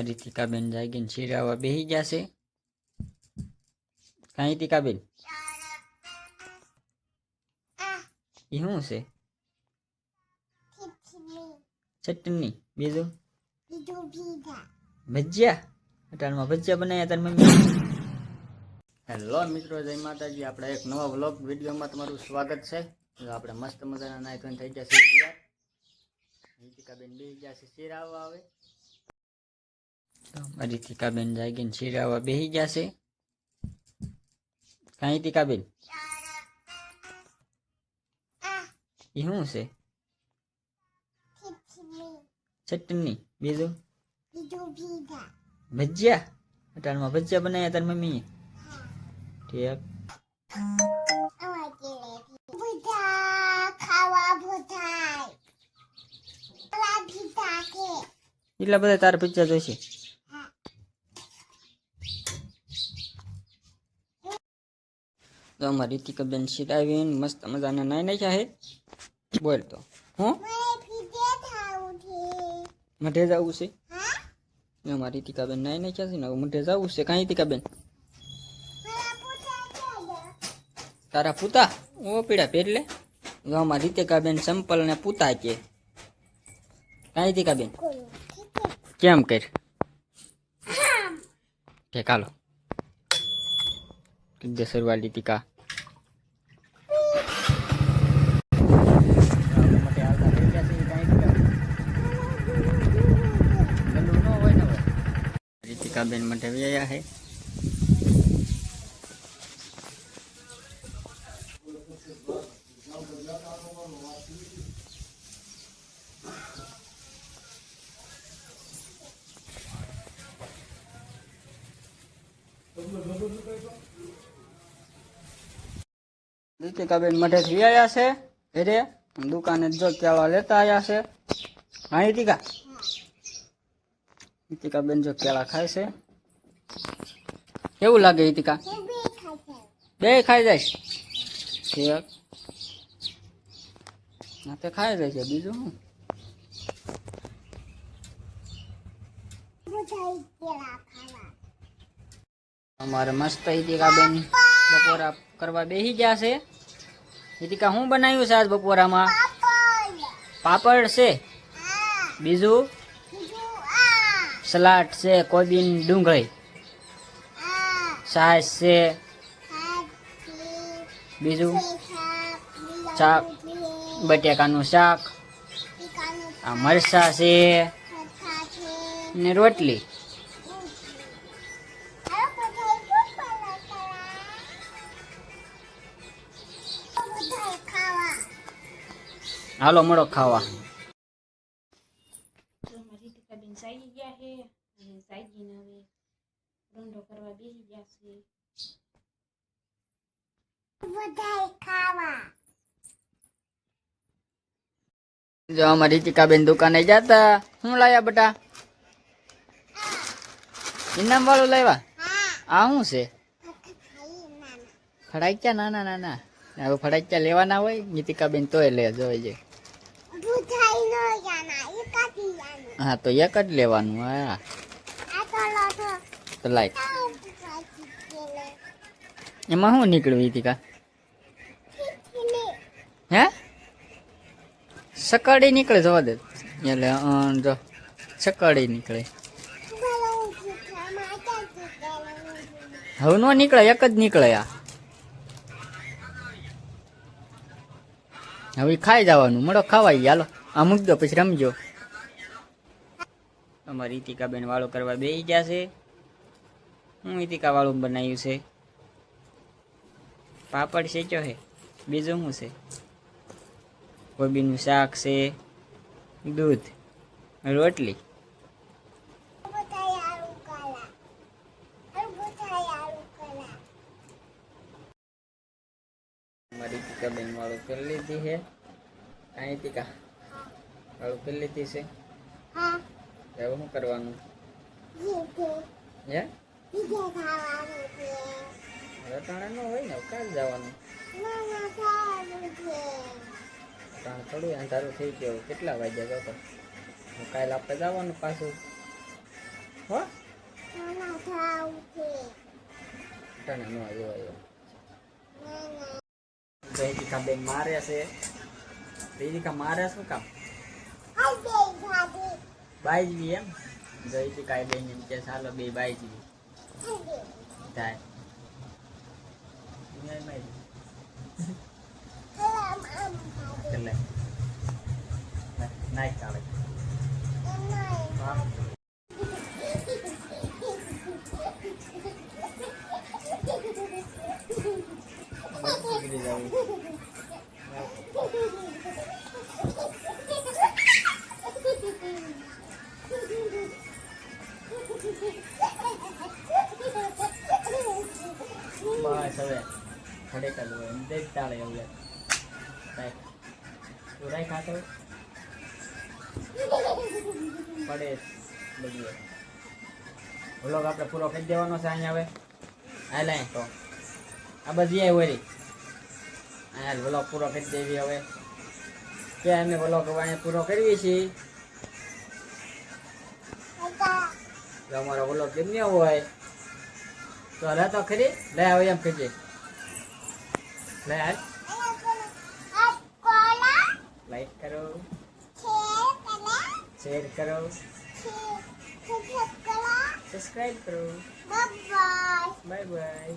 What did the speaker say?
રીતિકાબેન જાગીને શીરાવા બેસી જશે. કાંઈ રીતિકાબેન એ શું છે? ચટણી. બીજું ભજીયા. અટાણમાં ભજીયા બનાવ્યા તાર મમ્મી. હેલો મિત્રો, જય માતાજી. આપણે એક નવા વ્લોગ વિડીયોમાં તમારું સ્વાગત છે. આપણે મસ્ત મજાના નાઈ ધોઈને થઈ જશે તૈયાર. રીતિકાબેન બેસી જશે શીરાવા. આવે રીતિકાબેન જાગીને શીરાવા બેસી જશે. કાંઈ રીતિકાબેન એ શું છે? ચટણી. બીજું ભજીયા. અટાણમાં ભજીયા બનાવ્યા તાર મમ્મી. ઠીક. એટલા બધા તારા ભજીયા જોઈશે? તો અમારી રીતિકાબેન શીરાવીને મસ્ત મજાના નાઈ નાખ્યા હે. બોલ તો હું મઢે જવું છે. અમારી રીતિકાબેન નાઈ નાખ્યા છે ને હવે મઢે જવું છે. કાંઈ રીતિકાબેન તારા પૂતા ઓ પીડા પહેરલે. અમારી રીતિકાબેન સંપલ ને પૂતા કે. કાંઈ રીતિકાબેન કેમ કર ઠીક હાલો કીધે સરવા રીતિકા. રીતિકાબેન માટે વ્યાયા હે. રીતિકાબેન મઠેથી આવ્યા છે ઘરે. દુકાને જો કેળા લેતા આવ્યા છે. હા રીતિકા. રીતિકાબેન જો કેળા ખાય છે. કેવું લાગે રીતિકા? બે ખાઈ જાય ઠીક. ના તે ખાઈ જાય છે. બીજું શું અમારે મસ્ત રીતિકાબેન બપોરા કરવા બેસી ગયા છે. રીતિકા શું બનાવ્યું છે આજ બપોરામાં? પાપડ છે. બીજું સલાડ છે. કોબીન ડુંગળી છાશ છે. બીજું શાક બટેકાનું શાક. આ મરચાં છે ને રોટલી. હાલો મળો ખાવા. રીતિકાબેન સાગી ગયા છે અને સાગીને હવે રોંઢો કરવા બેસી ગયા છે. જો અમારી રીતિકાબેન દુકાને જતા. શું લાયા બટા? ઇનામ વાળું લાવ્યા? આ શું છે? ફડાક્યા નાના નાના. હવે ફડાક્યા લેવાના હોય રીતિકાબેન તોય લે જોઈ. હા તો એક જ લેવાનું. હા તો લાય. એમાં શું નીકળ્યું રીતિકા? હે સકડી નીકળે જવા દે. એટલે જો સકડી નીકળે. હવે નો નીકળે, એક જ નીકળે. આ હવે ખાઈ જવાનું. મળો ખાવાય. હાલો આ મૂકી દો પછી રમજો. અમારી રીતિકાબેન વાળું કરવા બેસી ગયા છે. હું રીતિકા વાળું બનાવ્યું છે? પાપડ શેક્યો છે. બીજું શું છે? કોબીનું શાક છે. દૂધ રોટલી. અમારી રીતિકાબેન વાળું કરી લીધી છે. કાંઈ રીતિકા વાળું કરી લીધી છે. હવે શું કરવાનું? હે રટાણા ન હોય ને કાલ જવાનું. રટાણા થોડું અંધારું થઈ ગયું. કેટલા વાગ્યા જતો? કાલે આપણે જવાનું પાછું. હો તને નો આવ્યો જયદિકા બેન મારે છે જયદિકા મારે શું કામ બાઈજી એમ જયદિકા બેન એમ કે ચાલો બે બાઈજી થાય નાઈ ચાલે બસ હવે ખડેકર દેખ ચાલે એવું તું રાઈ ખાતો પડે બધું વ્લોગ આપણે પૂરો કરી દેવાનો છે અહીંયા હવે હાલ અહીં તો આ બધી આવી વળી અહીંયા વ્લોગ પૂરો કરી દેવી હવે કે અમે વ્લોગ અહીંયા પૂરો કરવી છીએ જો અમારો વ્લોગ ગમ્યો હોય તો હલે તો ખરી લે આવે એમ કહીએ લે હાલ લાઈક કરો શેર કરો સબસ્ક્રાઇબ કરો બાય બાય